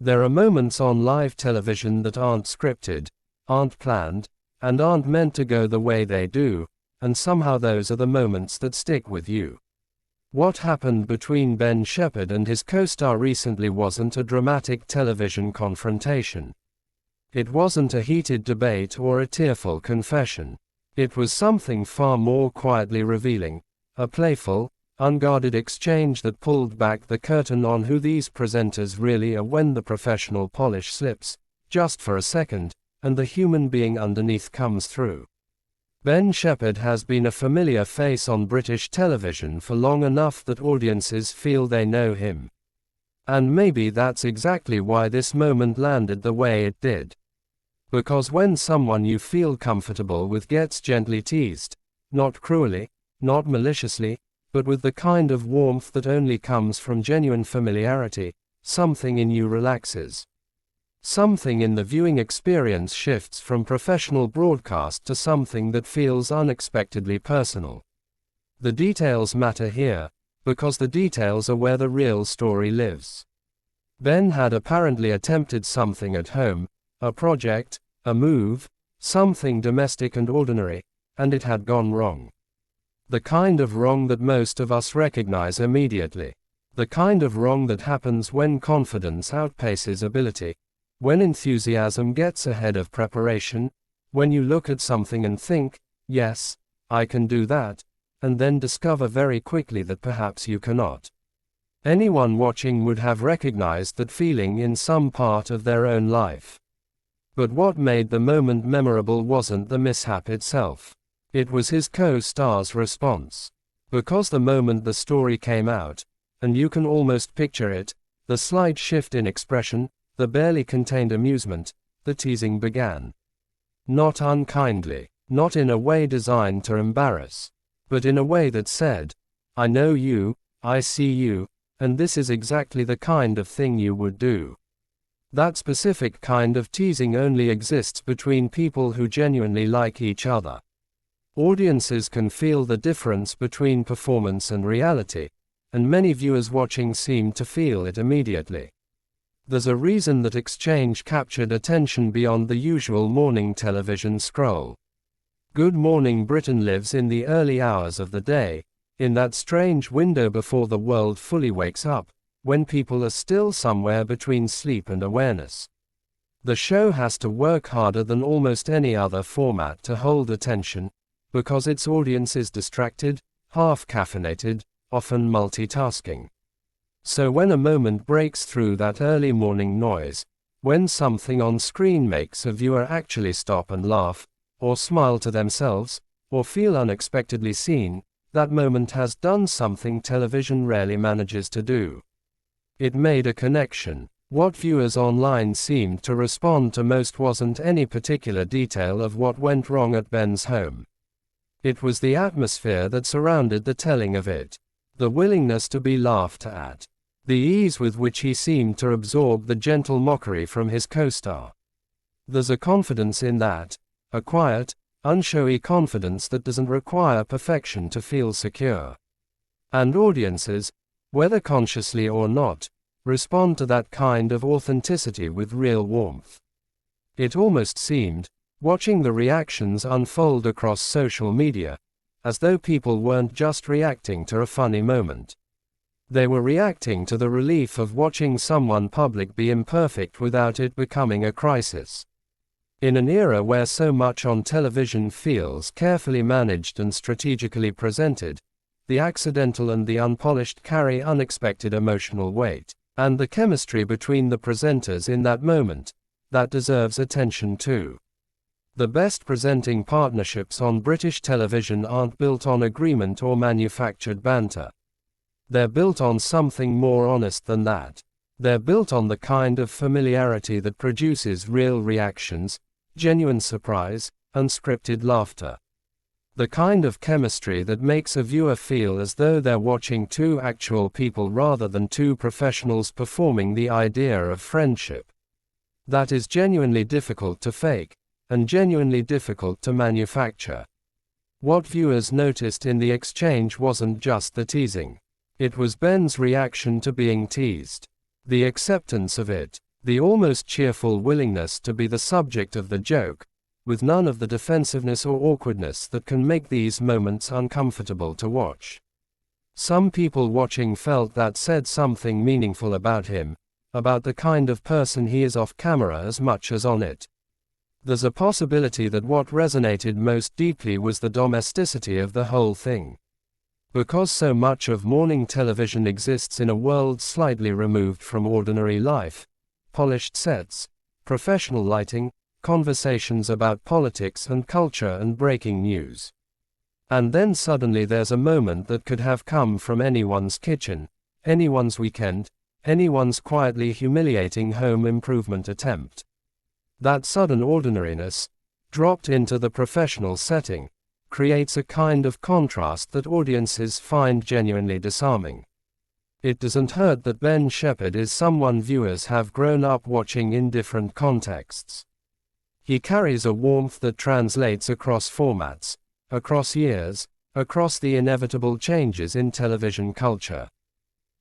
There are moments on live television that aren't scripted, aren't planned, and aren't meant to go the way they do, and somehow those are the moments that stick with you. What happened between Ben Shephard and his co-star recently wasn't a dramatic television confrontation. It wasn't a heated debate or a tearful confession. It was something far more quietly revealing, a playful, unguarded exchange that pulled back the curtain on who these presenters really are when the professional polish slips, just for a second, and the human being underneath comes through. Ben Shephard has been a familiar face on British television for long enough that audiences feel they know him. And maybe that's exactly why this moment landed the way it did. Because when someone you feel comfortable with gets gently teased, not cruelly, not maliciously, but with the kind of warmth that only comes from genuine familiarity, something in you relaxes. Something in the viewing experience shifts from professional broadcast to something that feels unexpectedly personal. The details matter here, because the details are where the real story lives. Ben had apparently attempted something at home, a project, a move, something domestic and ordinary, and it had gone wrong. The kind of wrong that most of us recognize immediately. The kind of wrong that happens when confidence outpaces ability, when enthusiasm gets ahead of preparation, when you look at something and think, yes, I can do that, and then discover very quickly that perhaps you cannot. Anyone watching would have recognized that feeling in some part of their own life. But what made the moment memorable wasn't the mishap itself. It was his co-star's response. Because the moment the story came out, and you can almost picture it, the slight shift in expression, the barely contained amusement, the teasing began. Not unkindly, not in a way designed to embarrass, but in a way that said, I know you, I see you, and this is exactly the kind of thing you would do. That specific kind of teasing only exists between people who genuinely like each other. Audiences can feel the difference between performance and reality, and many viewers watching seem to feel it immediately. There's a reason that exchange captured attention beyond the usual morning television scroll. Good Morning Britain lives in the early hours of the day, in that strange window before the world fully wakes up, when people are still somewhere between sleep and awareness. The show has to work harder than almost any other format to hold attention, because its audience is distracted, half-caffeinated, often multitasking. So when a moment breaks through that early morning noise, when something on screen makes a viewer actually stop and laugh, or smile to themselves, or feel unexpectedly seen, that moment has done something television rarely manages to do. It made a connection. What viewers online seemed to respond to most wasn't any particular detail of what went wrong at Ben's home. It was the atmosphere that surrounded the telling of it. The willingness to be laughed at. The ease with which he seemed to absorb the gentle mockery from his co-star. There's a confidence in that, a quiet, unshowy confidence that doesn't require perfection to feel secure. And audiences, whether consciously or not, respond to that kind of authenticity with real warmth. It almost seemed, watching the reactions unfold across social media, as though people weren't just reacting to a funny moment. They were reacting to the relief of watching someone public be imperfect without it becoming a crisis. In an era where so much on television feels carefully managed and strategically presented, the accidental and the unpolished carry unexpected emotional weight, and the chemistry between the presenters in that moment, that deserves attention too. The best presenting partnerships on British television aren't built on agreement or manufactured banter. They're built on something more honest than that. They're built on the kind of familiarity that produces real reactions, genuine surprise, unscripted laughter. The kind of chemistry that makes a viewer feel as though they're watching two actual people rather than two professionals performing the idea of friendship. That is genuinely difficult to fake, and genuinely difficult to manufacture. What viewers noticed in the exchange wasn't just the teasing. It was Ben's reaction to being teased. The acceptance of it. The almost cheerful willingness to be the subject of the joke, with none of the defensiveness or awkwardness that can make these moments uncomfortable to watch. Some people watching felt that said something meaningful about him, about the kind of person he is off camera as much as on it. There's a possibility that what resonated most deeply was the domesticity of the whole thing. Because so much of morning television exists in a world slightly removed from ordinary life, polished sets, professional lighting, conversations about politics and culture and breaking news. And then suddenly there's a moment that could have come from anyone's kitchen, anyone's weekend, anyone's quietly humiliating home improvement attempt. That sudden ordinariness, dropped into the professional setting, creates a kind of contrast that audiences find genuinely disarming. It doesn't hurt that Ben Shephard is someone viewers have grown up watching in different contexts. He carries a warmth that translates across formats, across years, across the inevitable changes in television culture.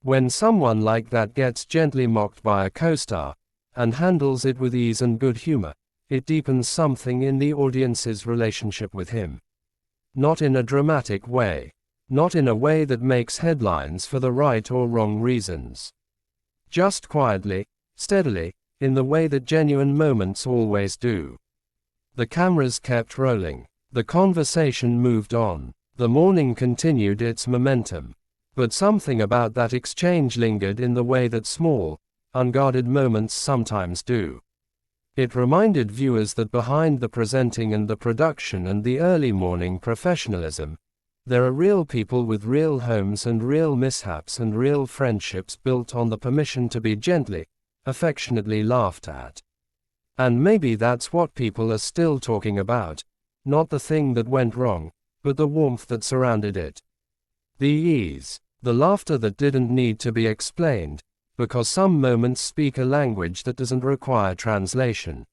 When someone like that gets gently mocked by a co-star, and handles it with ease and good humor, it deepens something in the audience's relationship with him. Not in a dramatic way. Not in a way that makes headlines for the right or wrong reasons. Just quietly, steadily, in the way that genuine moments always do. The cameras kept rolling. The conversation moved on. The morning continued its momentum. But something about that exchange lingered in the way that small, unguarded moments sometimes do. It reminded viewers that behind the presenting and the production and the early morning professionalism, there are real people with real homes and real mishaps and real friendships built on the permission to be gently, affectionately laughed at. And maybe that's what people are still talking about, not the thing that went wrong, but the warmth that surrounded it. The ease, the laughter that didn't need to be explained, because some moments speak a language that doesn't require translation.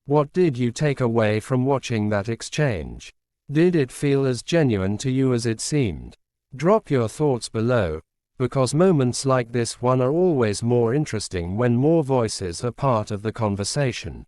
What did you take away from watching that exchange? Did it feel as genuine to you as it seemed? Drop your thoughts below, because moments like this one are always more interesting when more voices are part of the conversation.